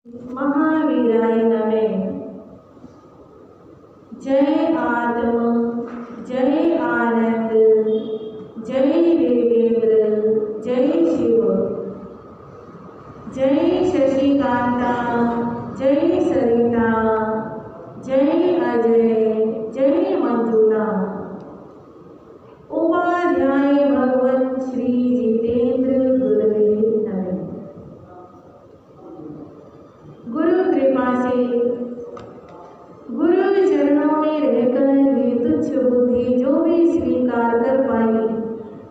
महावीराय नमः। जय आत्म, जय आनंद, जय देवेंद्र, जय शिव, जय शशिकांता, जय सरिता, जय अजय, जय मंजुला। उपाध्याय भगवत श्री जितेंद्र गुरुदेव नमः। गुरु कृपा से गुरु चरणों में रहकर ये तुच्छ बुद्धि जो भी स्वीकार कर पाई,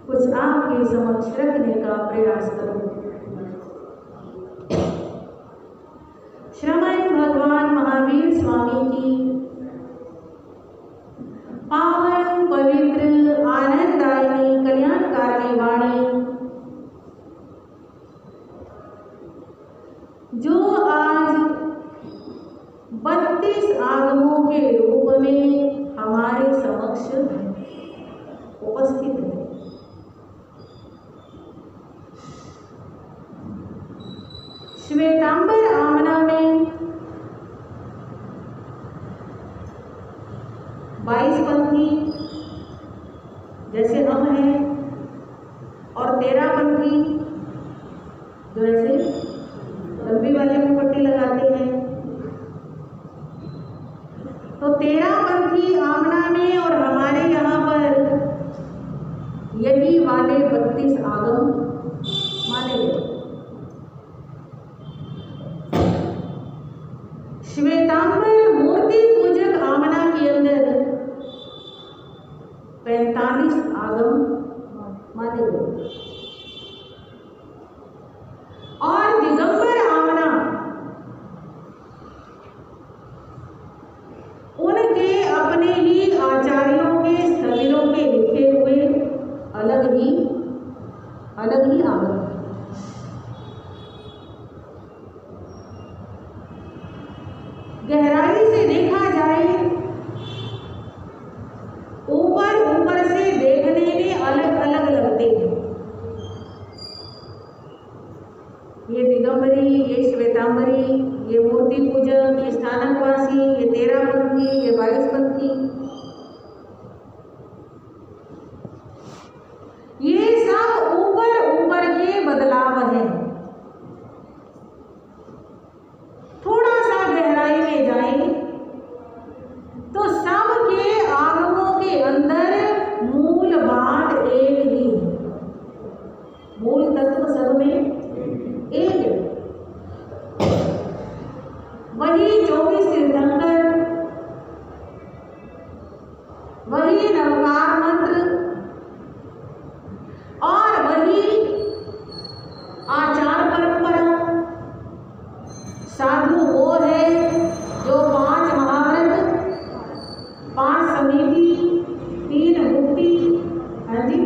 कुछ आपके समक्ष रखने का प्रयास करो। श्रमण भगवान महावीर स्वामी की पावन पवित्र आनंददायिनी कल्याणकारिणी वाणी, जो आज 32 आगमों के रूप में हमारे समक्ष उपस्थित है। श्वेतांबर आमना में 22 पंथी जैसे हम हैं और 13 पंथी जो ऐसे लंबी वाले में पट्टी लगाते हैं। तो 13 पंथी आमना में और हमारे यहाँ पर यही वाले 32 आगम माने गए। श्वेतांबर मूर्ति पूजक आमना के अंदर 45 आगम माने गए और दिगंबर आमना उनके अपने ही आचार्यों के स्थविरों के लिखे हुए अलग ही आगम। गहराई से देखा जाए, ऊपर से देखने में अलग अलग लगते हैं। ये दिगंबरी, ये श्वेतांबरी, ये मूर्ति पूजक, ये स्थानकवासी, ये 13 पंथी, ये 22 पंथी, ये सब ऊपर के बदलाव हैं। थोड़ा सा गहराई में जाएं तो सब के आगमों के अंदर मूल बात एक ही है। मूल तत्व सब में एक है। वही 24 तीर्थंकर, वही नवकार मंत्र और वही आचार परंपरा। साधु वो है जो 5 महाव्रत, 5 समिति, 3 मुक्ति, हाँ जी,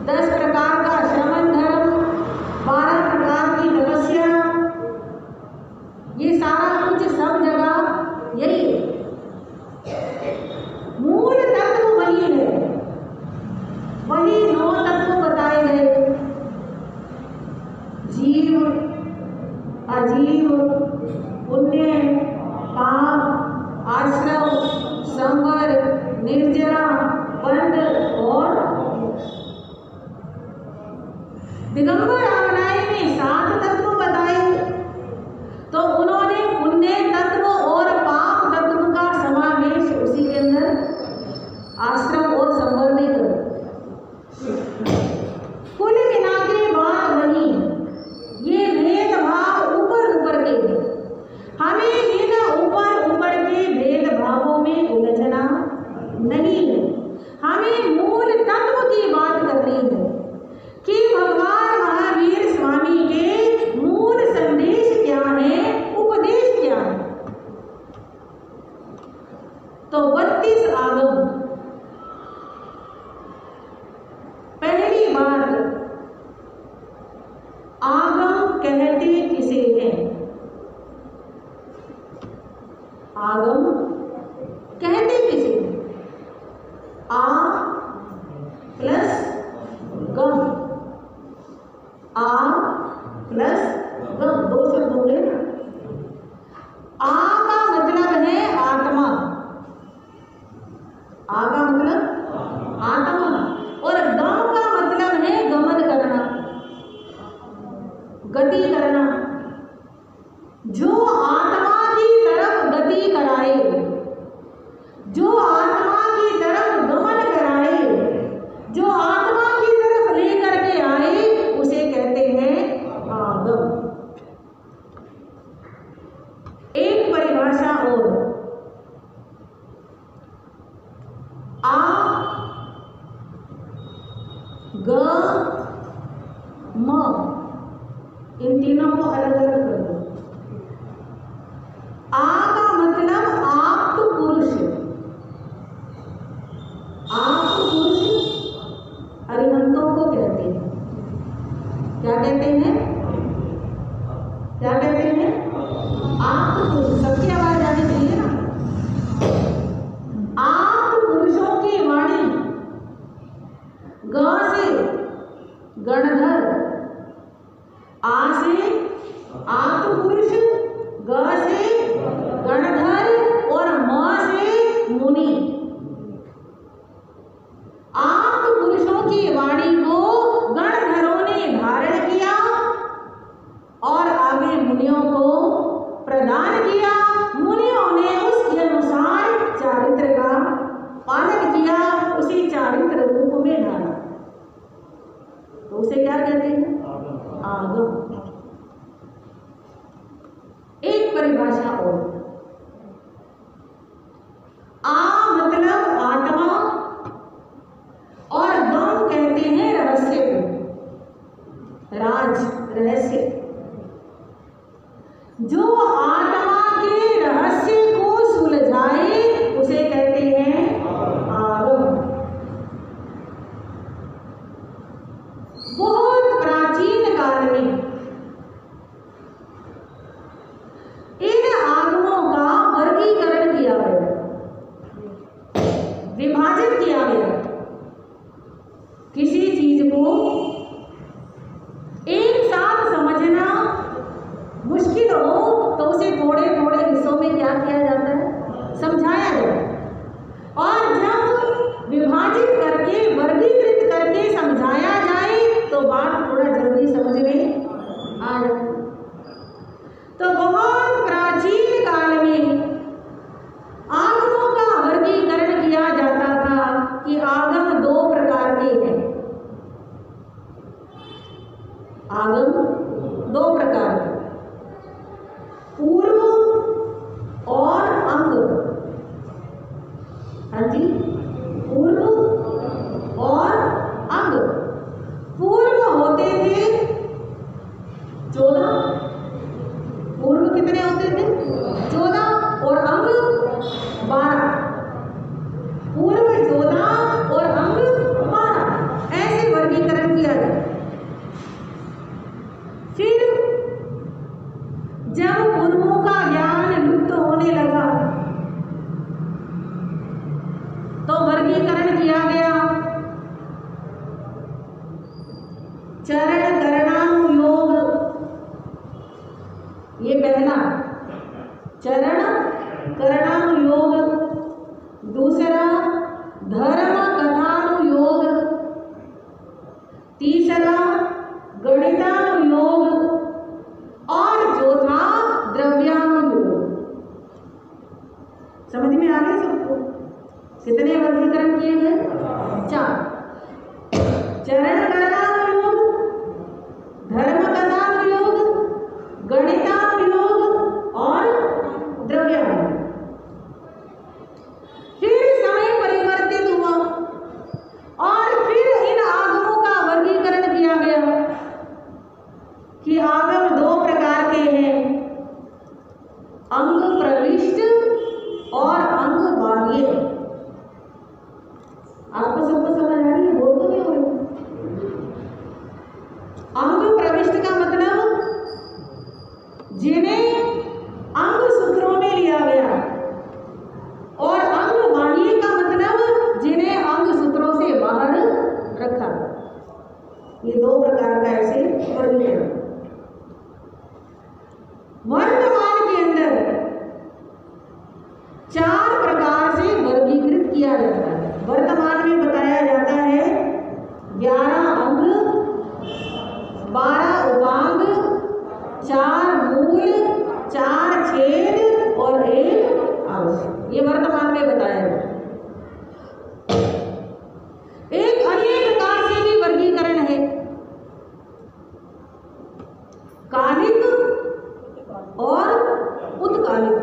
10 प्रकार का श्रमण धर्म, 12 प्रकार की तपस्या, ये सारा कुछ सब जगह यही है। मूल तत्व वही है। वही 9 तत्व बताए गए: जीव, अजीव, पुण्य, पाप, आश्रम, संवर, निर्जरा, बंध और दिगंबर आमनाई में 7 तत्व बताए। तो उन्होंने पुण्य तत्व और पाप तत्व का समावेश उसी के अंदर आश्रम और संवर में कर। कुल मिला के बात वही, ये भेदभाव ऊपर के हैं। हमें इन ऊपर के भेदभावों में उलझना नहीं है। हमें मूल तत्व की बात करनी है कि भगवान महावीर जो आत्मा की तरफ गति कराए, जो आत्मा की तरफ गमन कराए, जो आत्मा की तरफ लेकर के आए, उसे कहते हैं आगम। एक परिभाषा और, आ ग म, इन तीनों को अलग अलग कर दो। आ का मतलब आप्त पुरुष, आप्त पुरुष अरिहंतों को कहते हैं। क्या कहते हैं? क्या कहते हैं? आप्त पुरुष। सबकी आवाज आनी चाहिए ना। आप्त पुरुषों की वाणी, ग से गणधर, आ से आप्त पुरुष, ग से गणधर और म से मुनि। आप्त पुरुषों की वाणी को गणधरों ने धारण किया और आगे मुनियों को प्रदान किया। मुनियों ने उसके अनुसार चारित्र का पालन किया, उसी चारित्र रूप में ढाला। तो उसे क्या कहते हैं? आगम। एक परिभाषा और, आ मतलब आत्मा और गम कहते हैं रहस्य को, राज, रहस्य। जो आत्मा के रहस्य को सुलझाए उसे कहते हैं आगम। बहुत प्राचीन काल में इन आगमों का वर्गीकरण किया गया, विभाजित किया गया। किसी चीज को एक साथ समझना मुश्किल हो तो उसे थोड़े थोड़े हिस्सों में क्या किया जाता है? समझाया जाता है। और जब विभाजित करके, वर्गीकृत करके समझाया जाए तो बात थोड़ा जल्दी समझ में आ जाए। तो बहुत प्राचीन काल में आगमों का वर्गीकरण किया जाता था कि आगम दो प्रकार के हैं। आगम दो प्रकार के, पूर्व और अंग। हाँ जी, पूर्व और अंग। पूर्व होते थे 14, पूर्व कितने होते थे? 14 और अंग 12। पूर्व 14 और अंग 12, ऐसे वर्गीकरण किया जाए। फिर जब पूर्वों का ज्ञान लुप्त होने लगा तो वर्गीकरण किया गया चरण करणानुयोग। ये पहला चरण करणानुयोग, दूसरा धर्म कथानुयोग, तीसरा गणितानुयोग और चौथा द्रव्यानुयोग। समझ में आ गया सबको? कितने वर्गीकरण किए गए? 4। चरण करणानुयोग, धर्म कथानुयोग, गणितानुयोग और द्रव्यानुयोग। फिर समय परिवर्तित हुआ और फिर इन आगमों का वर्गीकरण किया गया कि आगम दो प्रकार के हैं, अंग प्रविष्ट और अंग बाह्य। आपको सबको समझ आ रही है? बोल तो नहीं हो रही? अंग प्रविष्ट का मतलब जिन्हें अंग सूत्रों में लिया गया, और अंग बाह्य का मतलब जिन्हें अंग सूत्रों से बाहर रखा। ये दो प्रकार का ऐसे वर्गीकरण। वर्तमान के अंदर 4 प्रकार से वर्गीकृत किया जाता है। वर्तमान में बताया जाता है 11 अंग, 12 उपांग, 4 मूल, 4 कालिक।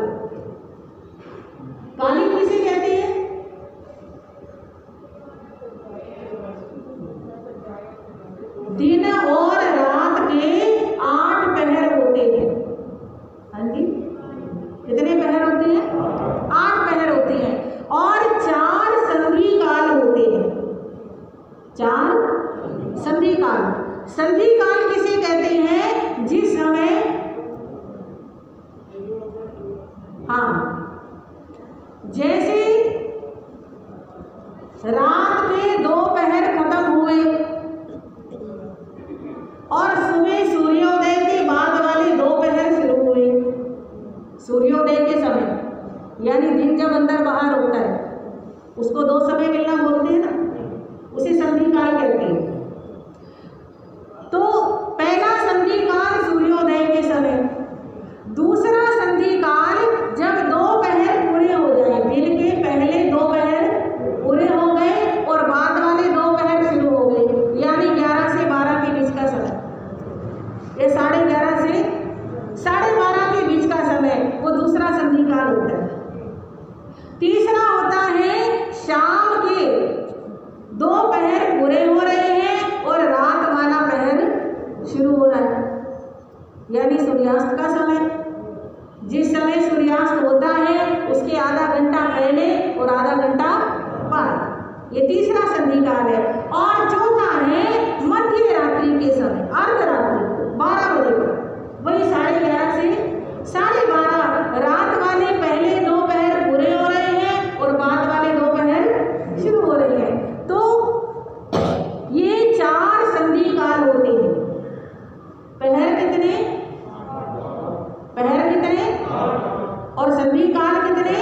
कालिक किसे कहते हैं? दिन और रात के 8 पहर होते हैं। हाँ जी, कितने पहर होते हैं? 8 पहर होते हैं। और 4 संधि काल होते हैं। 4 संधि काल। संधि काल किसे कहते हैं? जिस समय, हाँ, जैसे रात के 2 पहर खत्म हुए और सुबह सूर्योदय के बाद वाले 2 पहर शुरू हुए। सूर्योदय के समय यानी दिन जब अंदर बाहर होता है उसको 2 समय मिलना बोलते हैं ना, उसे संधि काल कहते हैं। तो पहला संधि काल सूर्योदय के समय, दूसरा संधि काल जब 2 पहर पूरे हो जाए, दिन के पहले 2 पहर पूरे हो गए और बाद वाले 2 पहर शुरू हो गए, यानी 11 से 12 के बीच का समय। ये 11:30 से 12:30 के बीच का समय, वो दूसरा संधि काल होता है। तीसरा होता है शाम के 2 पहर पूरे हो रहे हैं और रात वाला पहर शुरू हो रहा है, यानी सूर्यास्त का समय। जिस समय सूर्यास्त होता है उसके आधा घंटा पहले और आधा घंटा बाद, ये तीसरा संधि काल है। और चौथा है मध्य रात्रि के समय, अर्धरात्रि 12 बजे का, वही 11:30 से 12:30। रात वाले पहले 2 पहर पूरे हो रहे हैं और बाद वाले 2 पहर शुरू हो रहे हैं। तो ये 4 संधि काल होते हैं। पहर कितने? पहर कितने? और संधि काल कितने?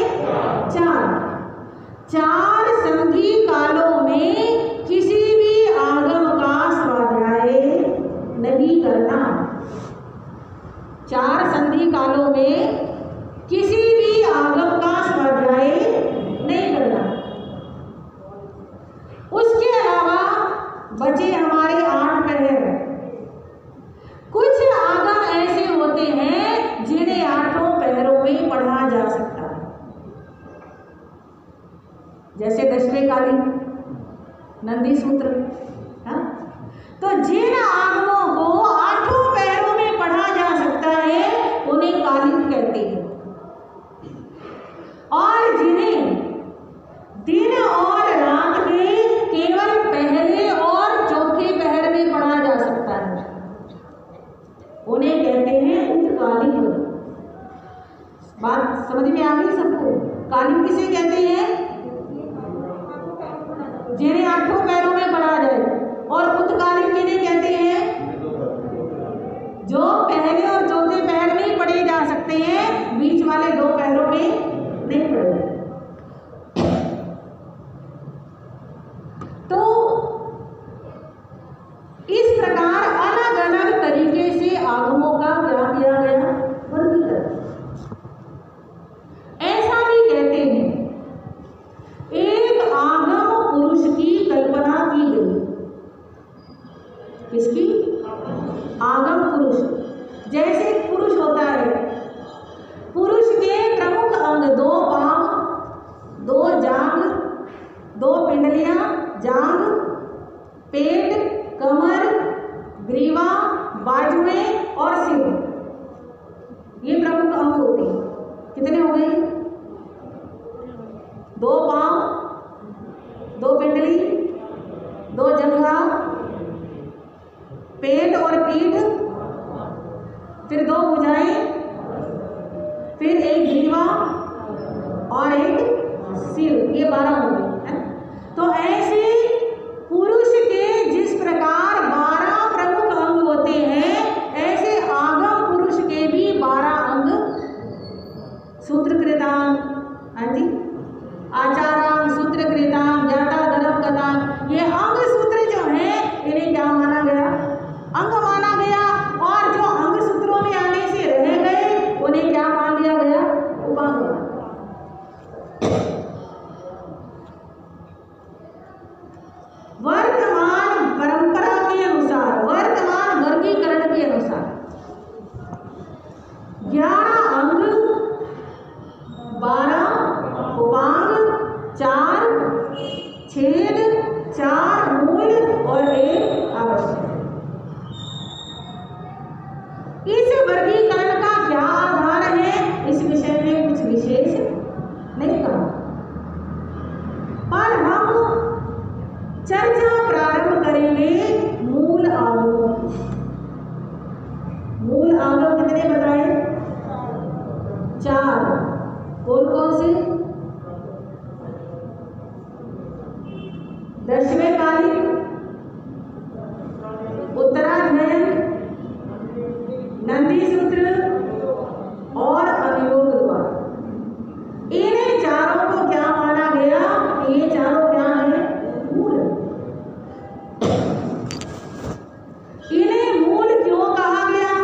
4 संधि कालों में किसी भी आगम का स्वाध्याय नहीं करना। 4 संधि कालों में किसी भी आगम का स्वाध्याय नहीं करना। उसके अलावा बचे हमारे 8 पहर। कुछ आगम ऐसे होते हैं जिन्हें 8 पहरों में पढ़ा जा सकता है, जैसे 10वें कालिक, नंदी सूत्र। हाँ? तो जिन आगमों को 8 पहरों में पढ़ा जा सकता है उन्हें कालिक कहते हैं, और जिन्हें दिन और रात के केवल पहले और चौथे पहर में पढ़ा जा सकता है उन्हें कहते हैं उत्कालिक। बात समझ में आ गई सबको? कालिक किसे कहते हैं? जिन्हें 8 पैरों में पढ़ा जाए। और उत्कालिक किन्हें कहते हैं? जो पहले और चौथे पहर में पढ़े जा सकते हैं, बीच वाले 2 पहरों में नहीं पढ़े। तो इस प्रकार अलग अलग तरीके से आगमों का क्या किया गया? वर्गीकरण। ऐसा भी कहते हैं एक आगम पुरुष की कल्पना की गई। किसकी? आगम पुरुष। जैसे पुरुष होता है, पुरुष के प्रमुख अंग 2 पांव, 2 जांघ, 2 पिंडलियां, जांघ, पेट, कमर, ग्रीवा, बाजुएं और सिर, ये प्रमुख अंग होते हैं। कितने हो गए? 2 पांव, 2 पिंडली, 2 जंघा, पेट और पीठ, फिर 2 भुजाएं, फिर 1 ग्रीवा और 1 सिर, ये 12 हो गए। तो ऐसे पुरुष के जिस प्रकार 12 प्रमुख अंग होते हैं, ऐसे आगम पुरुष के भी 12 अंग, सूत्रकृतांग, हाँ जी, आचारांग, सूत्रकृतांग, ज्ञाता धर्म कथांग, ये अंग सूत्र जो है इन्हें क्या माना गया? अंग माना गया। और जो अंग सूत्रों में आने से रह गए उन्हें क्या मान लिया गया? उपांग। वर्तमान परंपरा के अनुसार, वर्तमान वर्गीकरण के अनुसार 11 अंग 4 कौन कौन से? दशवें कालिक, उत्तराध्ययन, नंदी सूत्र और अनुयोग द्वार। इन्हें चारों को क्या माना गया? ये चारों क्या है? मूल। इन्हें मूल क्यों कहा गया?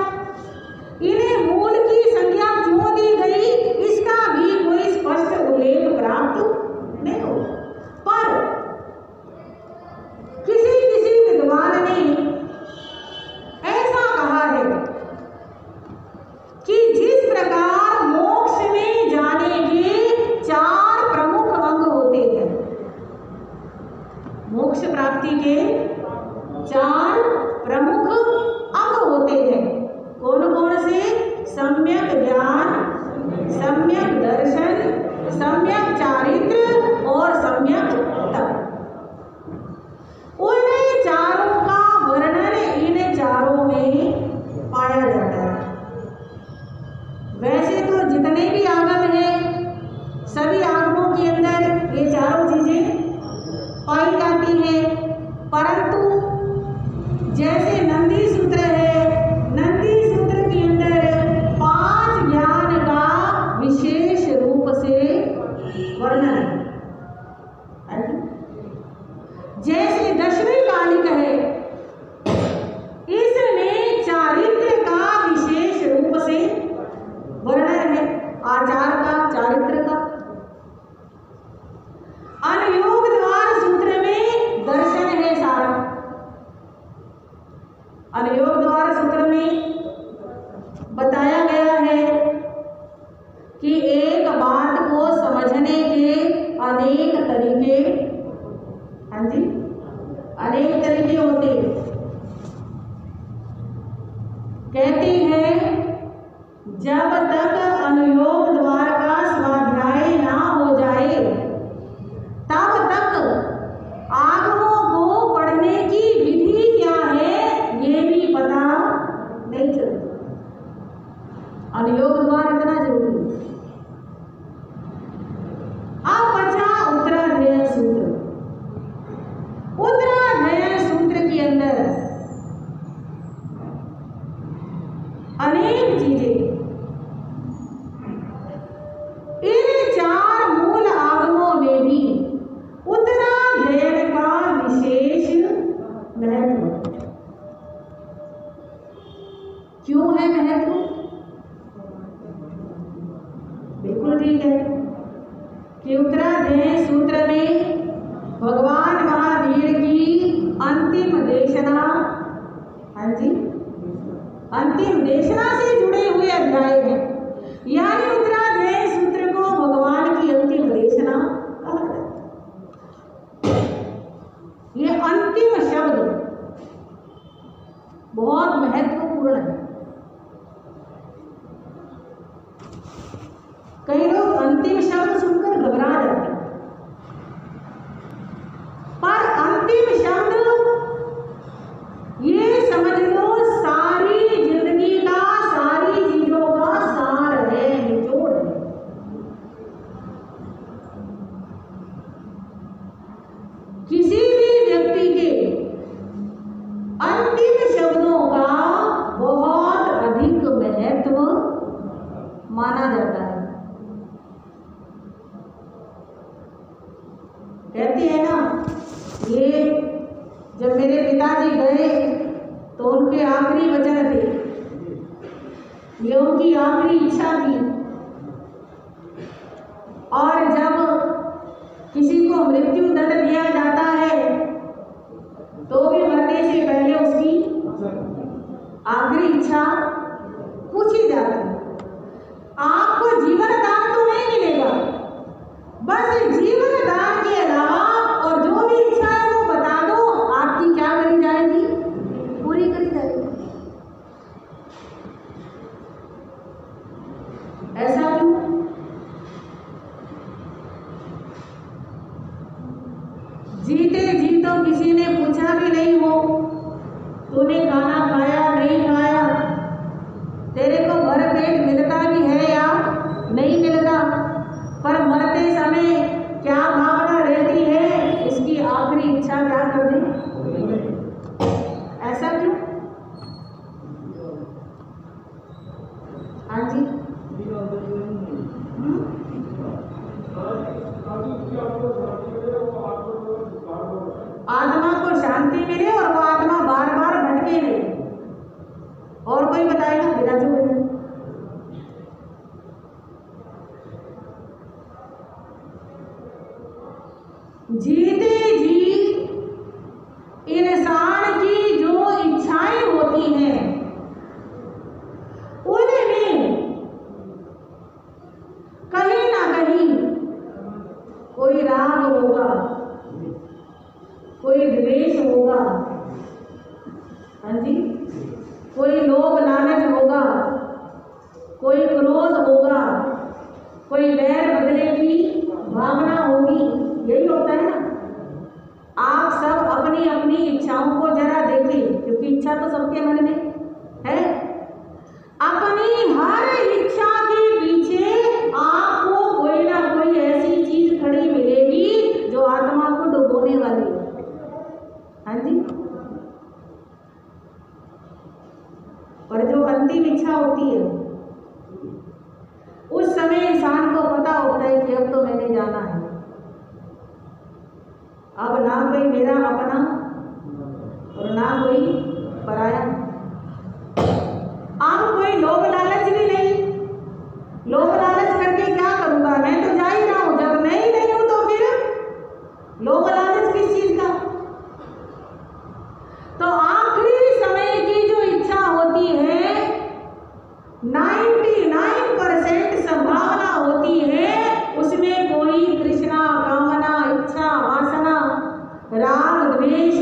इन्हें मूल की संज्ञा क्यों दी गई? इसका भी कोई स्पष्ट उल्लेख प्राप्त नहीं हो, पर किसी विद्वान ने ऐसा कहा है कि जिस प्रकार मोक्ष में जाने के 4 प्रमुख अंग होते हैं, मोक्ष प्राप्ति के 4 प्रमुख अंग होते हैं। कौन कौन से? सम्यक ज्ञान, सम्यक दर्शन, सम्यक चारित्र और सम्यक तप। उन चारों का वर्णन इन चारों में पाया जाता है। वैसे तो जितने भी आगम हैं, सभी आगमों के अंदर ये चारों चीजें पाई जाती हैं, परंतु जैसे नंदी सूत्र है, नंदी सूत्र के अंदर 5 ज्ञान का विशेष रूप से वर्णन है। जैसे दशवें कालिक है, इसमें चारित्र का विशेष रूप से वर्णन है, आचार का, चारित्र का। अनुयोग द्वार सूत्र में दर्शन है सारा। अनुयोग द्वार सूत्र में बताया गया है कि एक बात को समझने के अनेक तरीके, हाँ जी, अनेक तरीके होते हैं। कहते हैं जब तक अनुयोग द्वार का स्वाध्याय ना हो जाए तब तक आगमों को पढ़ने की विधि क्या है ये भी पता नहीं चलता। अनुयोग द्वार इतना जरूरी है। अब बचा उत्तराध्ययन सूत्र। उत्तराध्ययन सूत्र के अंदर अनेक चीजें, इन 4 मूल आगमों में भी उत्तराध्ययन का विशेष महत्व। क्यों है महत्व? बिल्कुल ठीक है कि उत्तराध्ययन सूत्र में भगवान महावीर की अंतिम देशना, हाँ जी, अंतिम देशना से जुड़े हुए अध्याय हैं। यानी उत्तराध्ययन सूत्र को भगवान की अंतिम देशना कहा जाता है। ये अंतिम शब्द बहुत महत्वपूर्ण है। कई लोग अंतिम शब्द सुनकर घबरा जाते हैं, पर अंतिम शब्द ये समझ लो सारी जिंदगी का, सारी चीजों का सार है, निचोड़ है। किसी भी व्यक्ति के अंतिम शब्दों का बहुत अधिक महत्व माना जाता है। कहते हैं ना, ये जब मेरे पिताजी गए तो उनके आखिरी वचन थे, ये उनकी आखिरी इच्छा थी। और जब किसी को मृत्यु दंड दिया जाता है तो भी मरने से पहले उसकी आखिरी इच्छा पूछी जाती है। आपको जीवन दान तो नहीं मिलेगा, बस जीवन दान के अलावा और जो भी इच्छा है वो बता दो, आपकी क्या करी जाएगी? पूरी करी जाएगी। ऐसा क्यों? जीते जी तो किसी ने पूछा भी नहीं हो तूने खाना खाया नहीं खाया, तेरे को भर पेट मिलता भी है या आत्मा को शांति मिले और वो आत्मा बार बार भटके नहीं। और कोई बताएगा? विराजो भैया। जीते जी इंसान की जो इच्छाएं होती हैं उनमें कहीं ना कहीं कोई राग होगा, कोई द्वेष होगा, हाँ जी, कोई लोभ लालच होगा, कोई क्रोध होगा, कोई वैर बदले की भावना होगी। यही होता है ना। आप सब अपनी अपनी इच्छाओं को जरा देखिए, क्योंकि इच्छा तो सबके मन में है। अपनी हर इच्छा के पीछे आपको कोई ना कोई ऐसी चीज खड़ी मिलेगी जो आत्मा को डुबोने वाली है। हाँ जी। पर जो अंतिम इच्छा होती है उस समय इंसान को पता होता है कि अब तो मैंने जाना है, अब ना कोई मेरा अपना और ना कोई पराया। अब कोई लोभ लालच भी नहीं। लोभ लालच करके क्या करूंगा? मैं तो जा ही रहा हूं। जब मैं ही नहीं हूं तो फिर लोभ लालच किस चीज का? तो आखिरी समय की जो इच्छा होती है 99% संभावना होती है उसमें कोई तृष्णा, कामना, इच्छा, वासना, राग, द्वेष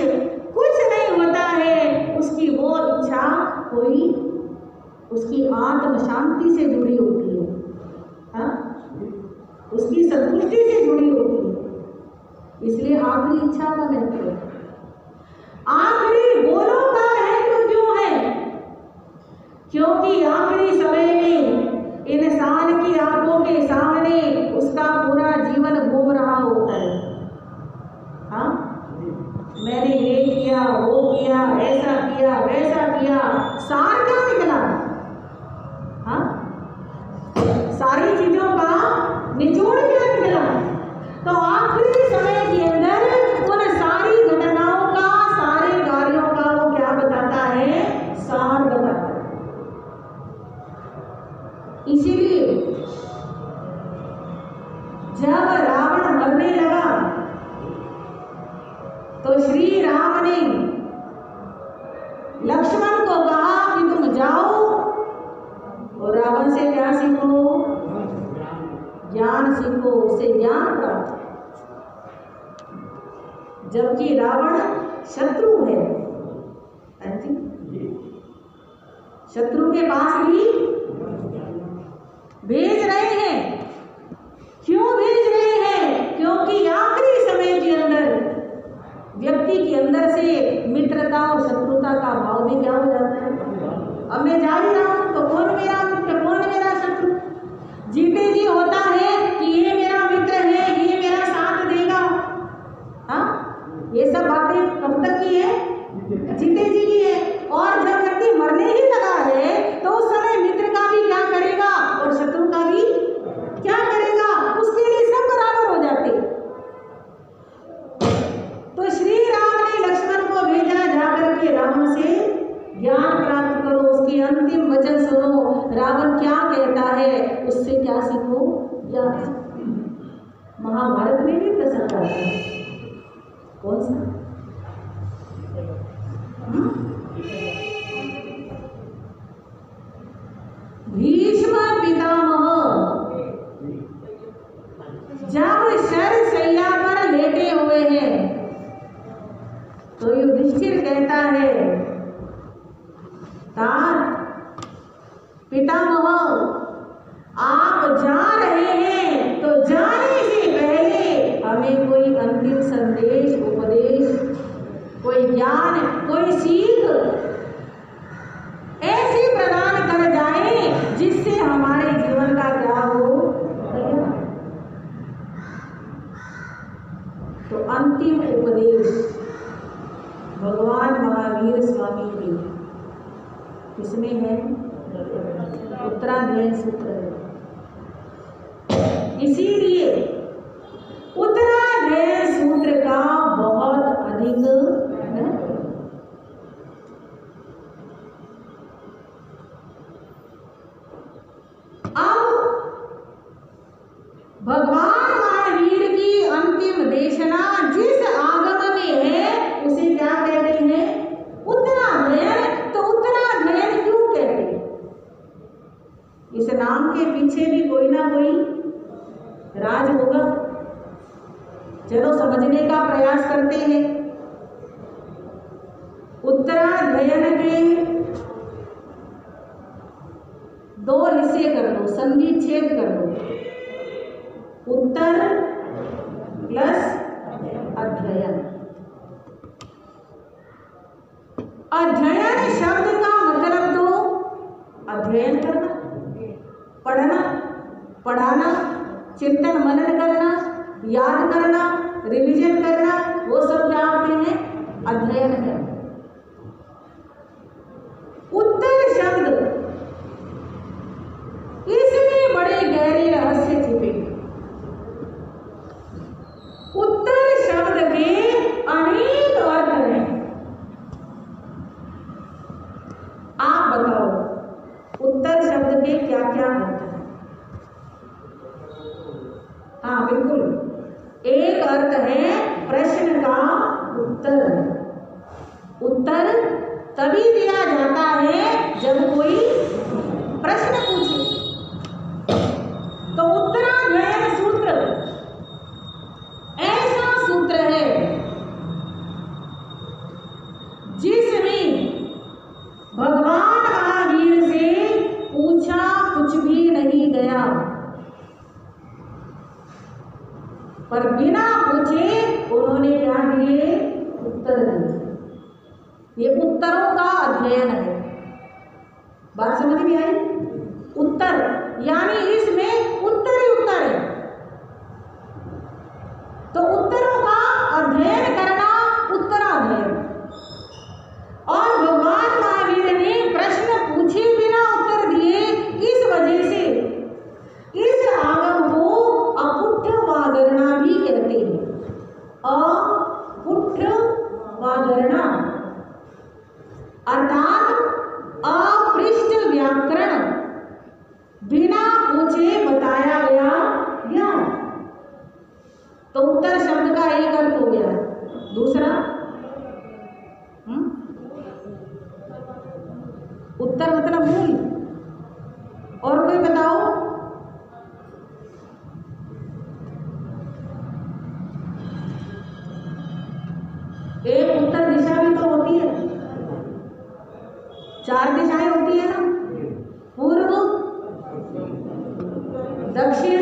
कुछ नहीं होता है। उसकी वो इच्छा कोई उसकी आत्म शांति से जुड़ी होती है, हाँ? उसकी संतुष्टि से जुड़ी होती है। इसलिए आखिरी इच्छा का महत्व है। आखिरी बोलों का महत्व क्यों है? क्योंकि आखिरी समय में इंसान की आंखों के सामने उसका पूरा जीवन घूम रहा होता है। हाँ, मैंने ये किया, वो किया, ऐसा किया, वैसा किया। सार क्या निकला? हाँ, सारी चीजों का निचोड़ क्या निकला? तो आखिरी समय के अंदर उन सारी घटनाओं का, सारे कार्यों का वो क्या बताता है? सार बताता है। इसीलिए जब रावण मरने लगा तो श्री राम ने लक्ष्मण को कहा कि तुम जाओ और रावण से क्या सीखो? ज्ञान सीखो, उससे ज्ञान प्राप्त। जबकि रावण शत्रु है, शत्रु के पास भी भेज रहे हैं। क्यों भेज रहे हैं? क्योंकि आखिरी समय के अंदर व्यक्ति के अंदर से मित्रता और शत्रुता का भाव भी क्या हो जाता है? अब मैं जा ही रहा हूं तो कौन मेरा मित्र, कौन मेरा शत्रु? जीते जी होता है कि ये मेरा मित्र है, ये मेरा साथ देगा। हाँ, ये सब बातें कब तक की है? जीते जी की है। और जब व्यक्ति मरने ही लगा है तो उस समय मित्र का भी क्या करेगा और शत्रु का भी क्या करेगा? उसके लिए सब बराबर हो जाते। तो श्री राम ने लक्ष्मण को भेजा, जाकर के रावण से ज्ञान प्राप्त करो, उसके अंतिम वचन सुनो, रावण क्या कहता है उससे क्या सीखो? ज्ञान सीखो। महाभारत में भी प्रसंग आता है। कौन सा? भीष्म पितामह जब शर शैया पर लेटे हुए हैं तो युधिष्ठिर कहता है, तात पितामह आप जा रहे हैं तो जाने से पहले हमें कोई अंतिम संदेश, उपदेश, कोई ज्ञान, कोई सीख ऐसी प्रदान कर जाए जिससे हमारे जीवन का क्या हो? तो अंतिम उपदेश भगवान महावीर स्वामी के किसमें है? उत्तराध्याय सूत्र है। इसीलिए उत्तराध्ययन सूत्र का बहुत अधिक भगवान महावीर की अंतिम देशना जिस आगम में है उसे क्या कहते हैं? उत्तराध्ययन। तो उत्तराध्ययन क्यों कहते हैं? इस नाम के पीछे भी कोई ना कोई राज होगा। चलो समझने का प्रयास करते हैं। उत्तराध्ययन के दो हिस्से कर लो, संधि छेद कर लो। उत्तर प्लस अध्ययन। अध्ययन शब्द का मतलब तो अध्ययन करना, पढ़ना, पढ़ाना, चिंतन मनन करना, याद करना, रिवीजन करना, वो सब क्या होते हैं? अध्ययन है। उत्तर शब्द, इसमें बड़े गहरे रहस्य छिपे। उत्तर शब्द के अनेक अर्थ हैं। आप बताओ उत्तर शब्द के क्या क्या अर्थ हैं? हाँ बिल्कुल। एक अर्थ है प्रश्न का उत्तर। उत्तर तभी दिया जाता है जब कोई प्रश्न पूछे। तो उत्तराध्ययन सूत्र ऐसा सूत्र है जिसमें भगवान महावीर से पूछा कुछ भी नहीं गया, पर बिना पूछे उन्होंने क्या दिए? उत्तर दिए। ये उत्तरों का अध्ययन है। बात समझ में आई? उत्तर यानी इसमें उत्तर ही उत्तर है। तो उत्तरों का अध्ययन करना उत्तराध्ययन। और भगवान महावीर ने प्रश्न पूछे बिना उत्तर दिए, इस वजह से इस आगम को अपुट्ठवागरणा भी कहते हैं। अपुट्ठवागरणा अर्थात अपृष्ठ व्याकरण, बिना पूछे बताया गया ज्ञान। तो उत्तर शब्द का एक अर्थ हो गया। दूसरा उत्तर मतलब मूल। और कोई बताओ? एक उत्तर दिशा भी तो होती है, 4 दिशाएं होती है ना, पूर्व, दक्षिण,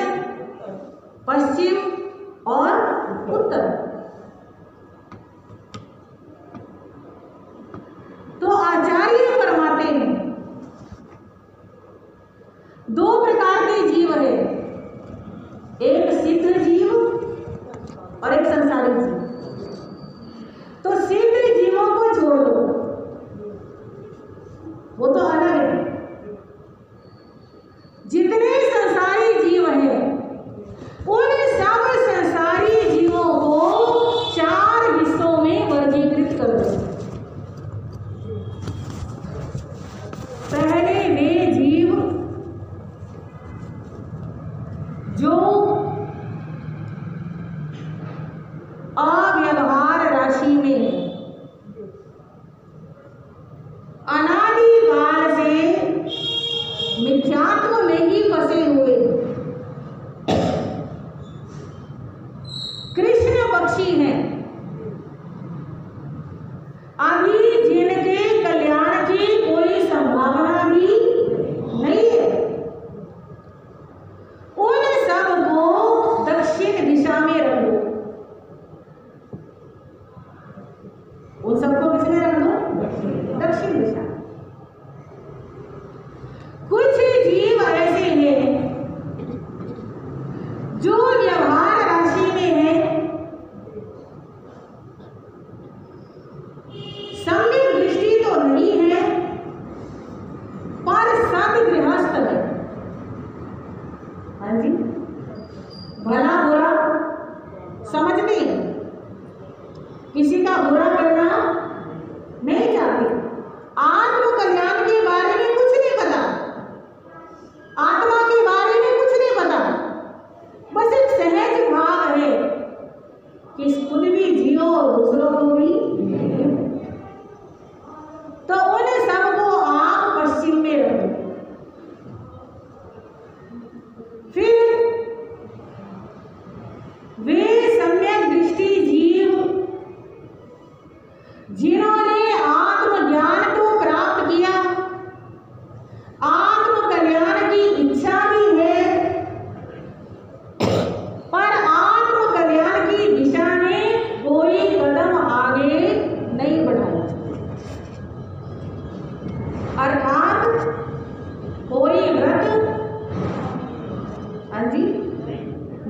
पश्चिम और उत्तर। तो आचार्य फरमाते हैं 2 प्रकार के जीव है, एक सिद्ध जीव और एक संसारी जीव। तो सिद्ध जीवों को छोड़ दो, वो तो अलग है। जितने संसारी जीव हैं उन सब संसारी जीवों को 4 हिस्सों में वर्गीकृत कर दो। पहले वे जीव जो अव्यवहार राशि में है, अनादिकाल से मिथ्यात्व में ही फंसे हुए कृष्ण पक्षी हैं, अभी जिनके कल्याण की कोई संभावना भी नहीं है, उन सब को दक्षिण दिशा में रख दो। उन सबको किसमें रख दो? दक्षिण दिशा। कुछ जीव ऐसे हैं जो व्यवहार राशि में है, सम्यक दृष्टि तो नहीं है पर सद गृहस्थ है। हाँ जी, हाँ जी,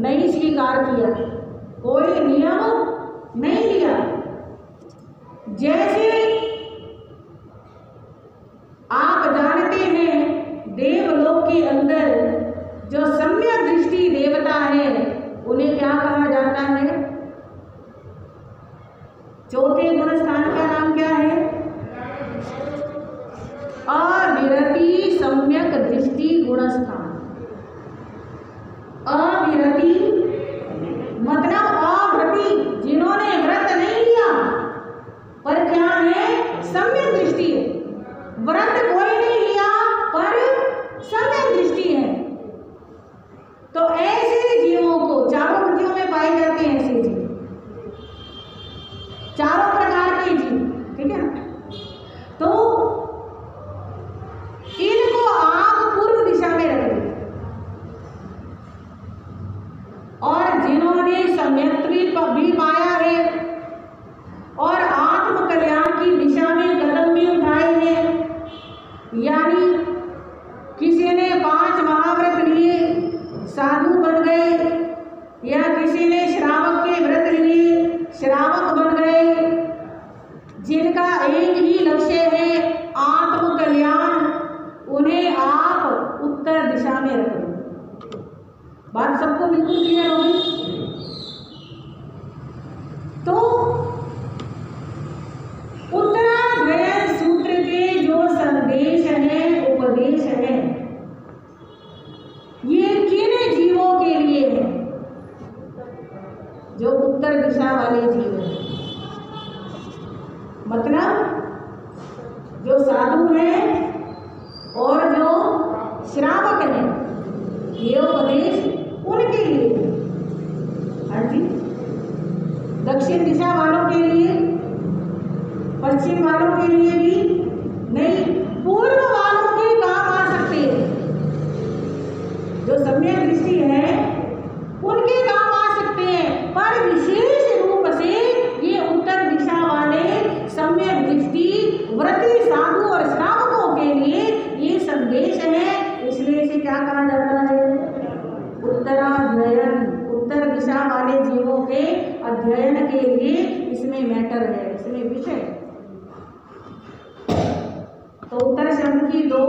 नहीं स्वीकार किया, कोई नियम नहीं लिया। जैसे आप जानते हैं देवलोक के अंदर जो सम्यक दृष्टि देवता है उन्हें क्या कहा जाता है? चौथे गुण स्थान का नाम क्या है? अविरति सम्यक दृष्टि गुण स्थान। अविरति मतलब अव्रति, जिन्होंने व्रत नहीं लिया पर क्या है? सम्यक दृष्टि है। व्रत कोई नहीं लिया पर सम्यक दृष्टि है। तो ऐसे जीवों को, चारों वृत्तियों में पाए जाते हैं ऐसे जीव, चारों प्रकार के जीव, ठीक है। तो इनको आप पूर्व दिशा में रखें, और जिन्होंने सम्यक भी पाया है और आत्म कल्याण की दिशा में कदम भी उठाए हैं, यानी किसी ने 5 महाव्रत लिए, साधु बन गए, या किसी ने श्रावक के व्रत लिए, श्रावक बन गए, जिनका एक ही लक्ष्य है आत्म कल्याण, उन्हें आप उत्तर दिशा में रखें। बात सबको बिल्कुल क्लियर होगी? तो उत्तराध्ययन सूत्र के जो संदेश हैं, उपदेश हैं, ये किन जीवों के लिए है? जो उत्तर दिशा वाले जीव हैं, मतलब जो साधु हैं और जो श्रावक हैं, ये उपदेश उनके लिए। हाँ जी, दक्षिण दिशा वालों के लिए, पश्चिम वालों के लिए भी नहीं, पूर्व वालों के काम आ सकते हैं। जो सम्यक दृष्टि है उनके काम आ सकते हैं, पर विशेष रूप से ये उत्तर दिशा वाले सम्यक दृष्टि व्रती साधु और श्रावकों के लिए ये संदेश है। इसलिए इसे क्या कहा जाता है? उत्तराध्ययन। उत्तर दिशा वाले जीवों के अध्ययन के लिए इसमें मैटर है, इसमें विषय। तो उत्तर शब्द की दो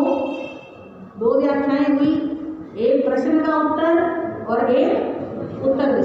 व्याख्याएं हुई, एक प्रश्न का उत्तर और एक उत्तर